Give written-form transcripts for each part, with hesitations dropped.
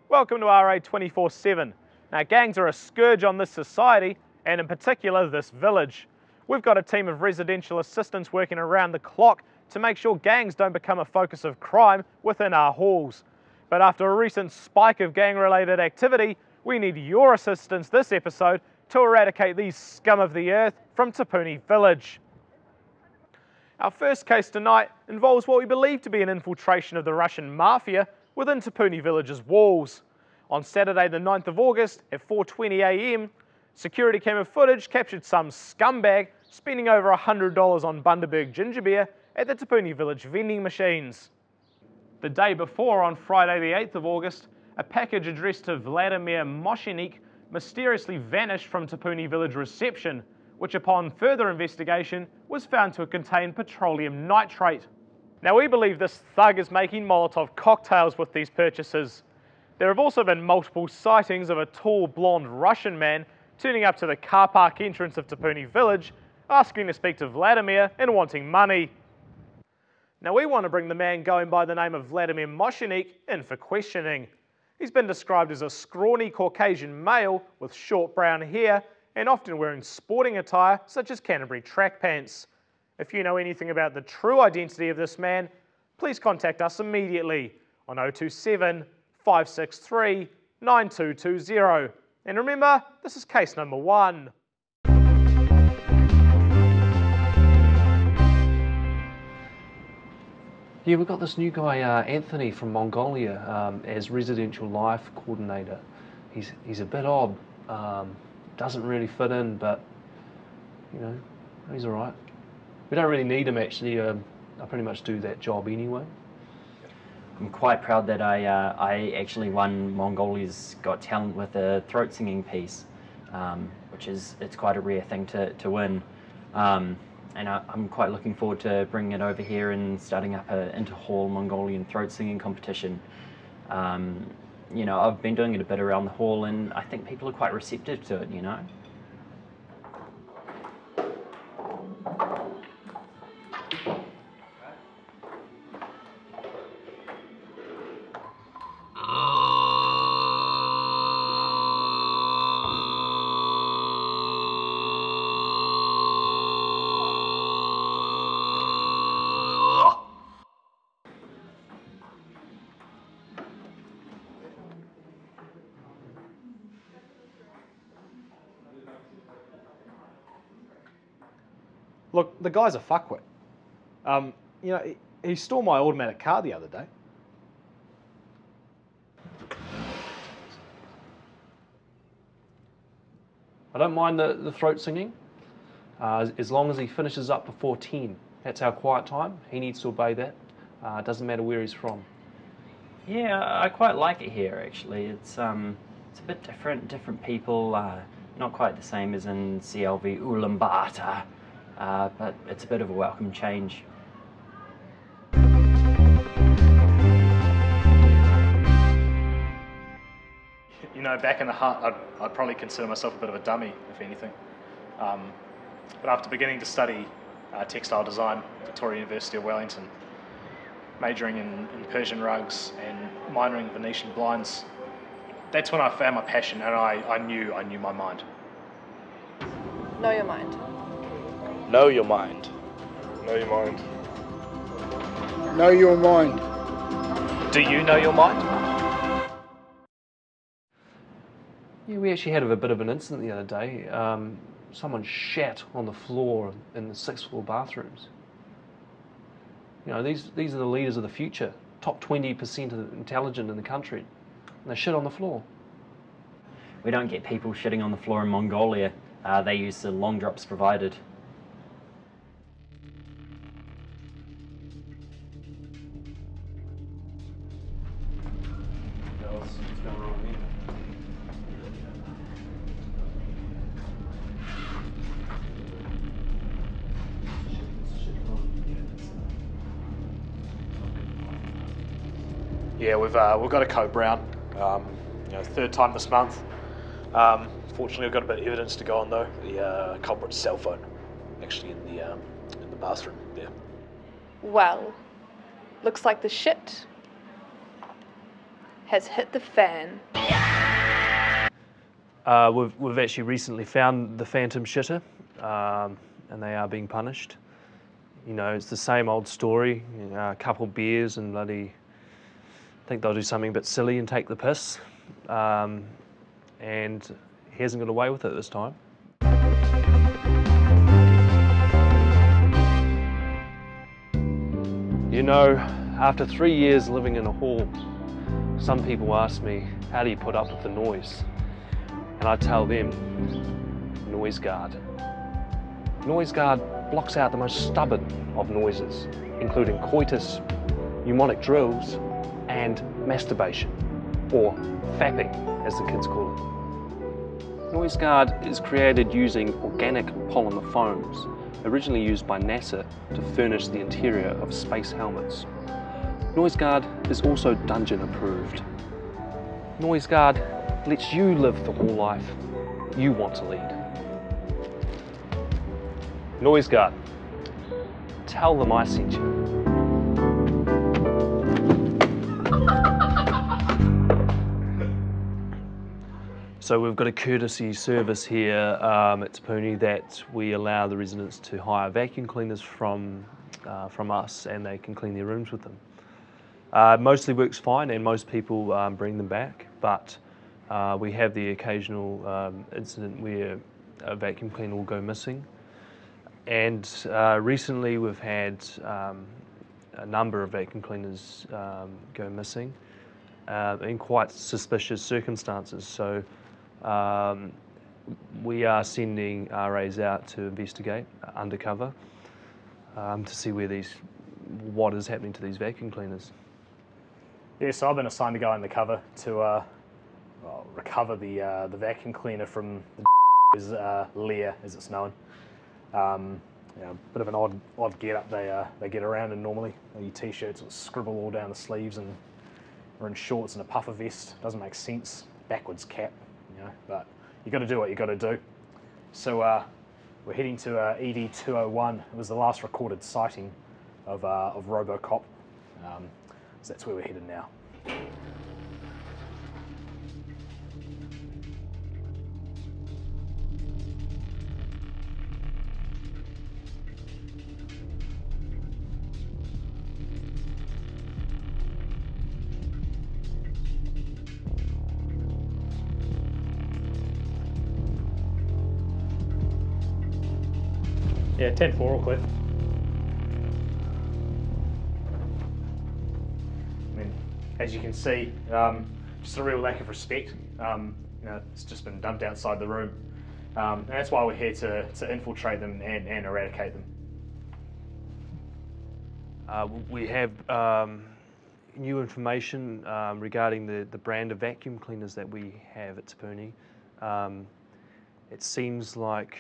Welcome to RA 24/7. Now, gangs are a scourge on this society, and in particular this village. We've got a team of residential assistants working around the clock to make sure gangs don't become a focus of crime within our halls. But after a recent spike of gang-related activity, we need your assistance this episode to eradicate these scum of the earth from Te Puni village. Our first case tonight involves what we believe to be an infiltration of the Russian mafia within Te Puni village's walls. On Saturday the 9th of August at 4:20 AM, security camera footage captured some scumbag spending over $100 on Bundaberg ginger beer at the Te Puni village vending machines. The day before, on Friday the 8th of August, a package addressed to Vladimir Moshenik mysteriously vanished from Te Puni village reception, which upon further investigation was found to contain petroleum nitrate. Now, we believe this thug is making Molotov cocktails with these purchases. There have also been multiple sightings of a tall blonde Russian man turning up to the car park entrance of Te Puni village, asking to speak to Vladimir and wanting money. Now, we want to bring the man going by the name of Vladimir Moshenik in for questioning. He's been described as a scrawny Caucasian male with short brown hair and often wearing sporting attire such as Canterbury track pants. If you know anything about the true identity of this man, please contact us immediately on 027 563 9220. And remember, this is case number 1. Yeah, we've got this new guy, Anthony from Mongolia, as residential life coordinator. He's a bit odd, doesn't really fit in, but, you know, he's all right. We don't really need him, actually. I pretty much do that job anyway. I'm quite proud that I actually won Mongolia's Got Talent with a throat singing piece, which it's quite a rare thing to win. And I'm quite looking forward to bringing it over here and starting up an inter-hall Mongolian throat singing competition. You know, I've been doing it a bit around the hall, and I think people are quite receptive to it, you know. Look, the guy's a fuckwit. You know, he stole my automatic car the other day. I don't mind the throat singing, as long as he finishes up before 10. That's our quiet time. He needs to obey that. It doesn't matter where he's from. Yeah, I quite like it here, actually. It's a bit different people, not quite the same as in CLV Ulaanbaatar, but it's a bit of a welcome change. You know, back in the heart, I'd probably consider myself a bit of a dummy, if anything. But after beginning to study textile design at Victoria University of Wellington, majoring in Persian rugs and minoring in Venetian blinds, that's when I found my passion, and I knew my mind. Know your mind. Know your mind. Know your mind. Know your mind. Do you know your mind? Yeah, we actually had a bit of an incident the other day. Someone shat on the floor in the 6th floor bathrooms. You know, these are the leaders of the future, top 20% of the intelligent in the country, and they shit on the floor. We don't get people shitting on the floor in Mongolia. They use the long drops provided. what's going on here. Yeah, we've got a code brown. Third time this month. Fortunately, we've got a bit of evidence to go on though. The culprit's cell phone, actually in the bathroom there. Well, looks like the shit has hit the fan. We've actually recently found the phantom shitter, and they are being punished. You know, it's the same old story. A couple beers and bloody. I think they'll do something a bit silly and take the piss, and he hasn't got away with it this time. You know, after 3 years living in a hall, some people ask me, how do you put up with the noise? And I tell them, noise guard. Noise guard blocks out the most stubborn of noises, including coitus, mnemonic drills, and masturbation, or fapping, as the kids call it. Noise guard is created using organic polymer foams, originally used by NASA to furnish the interior of space helmets. Noise guard is also dungeon approved. Noise guard lets you live the whole life you want to lead. Noise guard, tell them I sent you. So we've got a courtesy service here at Te Puni that we allow the residents to hire vacuum cleaners from us, and they can clean their rooms with them. Mostly works fine, and most people bring them back, but we have the occasional incident where a vacuum cleaner will go missing. And recently we've had a number of vacuum cleaners go missing in quite suspicious circumstances. So we are sending RAs out to investigate undercover to see what is happening to these vacuum cleaners. Yeah, so I've been assigned to go undercover to recover the vacuum cleaner from the lair, as it's known. Bit of an odd get-up they get around in normally. Your t-shirts with scribble all down the sleeves, and we're in shorts and a puffer vest. Doesn't make sense. Backwards cap, but you got to do what you got to do. So we're heading to ED 201. It was the last recorded sighting of RoboCop. So that's where we're headed now. Yeah, 10-4 all clear. I mean, as you can see, just a real lack of respect. It's just been dumped outside the room. And that's why we're here to infiltrate them and eradicate them. We have new information regarding the brand of vacuum cleaners that we have at Te Puni. It seems like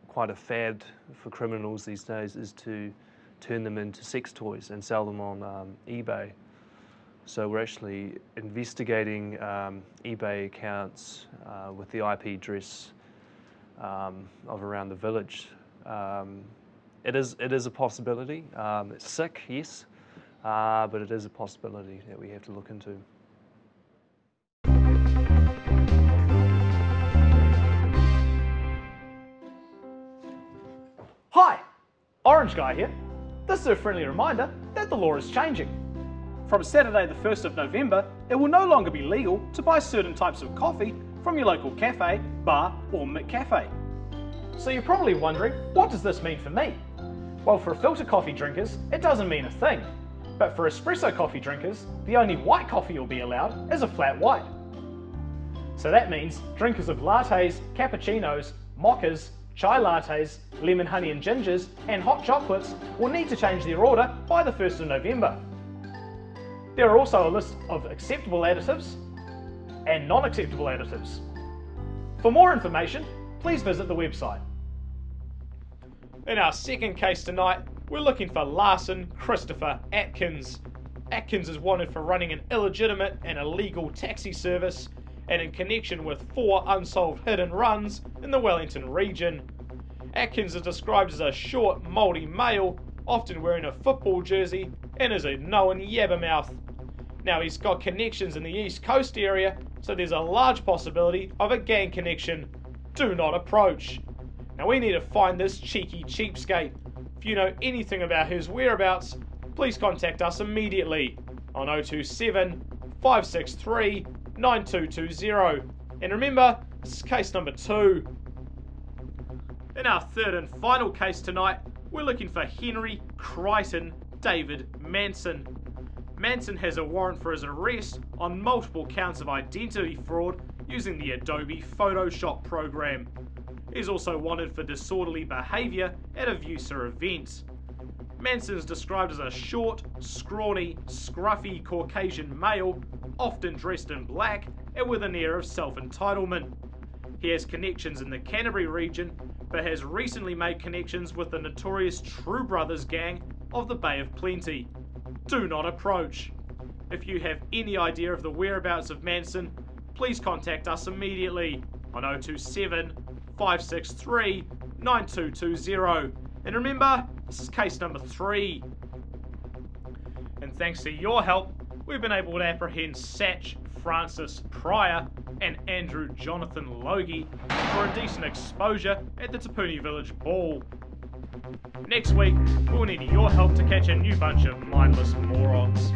quite a fad for criminals these days is to turn them into sex toys and sell them on eBay. So we're actually investigating eBay accounts with the IP address of around the village. It is a possibility. It's sick, yes, but it is a possibility that we have to look into. Hi, Orange Guy here. This is a friendly reminder that the law is changing. From Saturday the 1st of November, it will no longer be legal to buy certain types of coffee from your local cafe, bar or McCafe. So you're probably wondering, what does this mean for me? Well, for filter coffee drinkers, it doesn't mean a thing. But for espresso coffee drinkers, the only white coffee you'll be allowed is a flat white. So that means drinkers of lattes, cappuccinos, mochas, chai lattes, lemon honey and gingers, and hot chocolates will need to change their order by the 1st of November. There are also a list of acceptable additives and non-acceptable additives. For more information, please visit the website. In our second case tonight, we're looking for Larson Christopher Atkins. Atkins is wanted for running an illegitimate and illegal taxi service and in connection with 4 unsolved hit and runs in the Wellington region. Atkins is described as a short, mouldy male, often wearing a football jersey, and is a known yabbermouth. Now, he's got connections in the East Coast area, so there's a large possibility of a gang connection. Do not approach. Now, we need to find this cheeky cheapskate. If you know anything about his whereabouts, please contact us immediately on 027 563 9220. And remember, this is case number 2. In our third and final case tonight, we're looking for Henry Crichton David Manson. Manson has a warrant for his arrest on multiple counts of identity fraud using the Adobe Photoshop program. He's also wanted for disorderly behaviour at a VUSA event. Manson is described as a short, scrawny, scruffy Caucasian male, often dressed in black and with an air of self-entitlement. He has connections in the Canterbury region, but has recently made connections with the notorious True Brothers gang of the Bay of Plenty. Do not approach. If you have any idea of the whereabouts of Manson, please contact us immediately on 027 563 9220. And remember, this is case number 3. And thanks to your help, we've been able to apprehend Satch Francis Pryor and Andrew Jonathan Logie for indecent exposure at the Tapuni Village Ball. Next week, we'll need your help to catch a new bunch of mindless morons.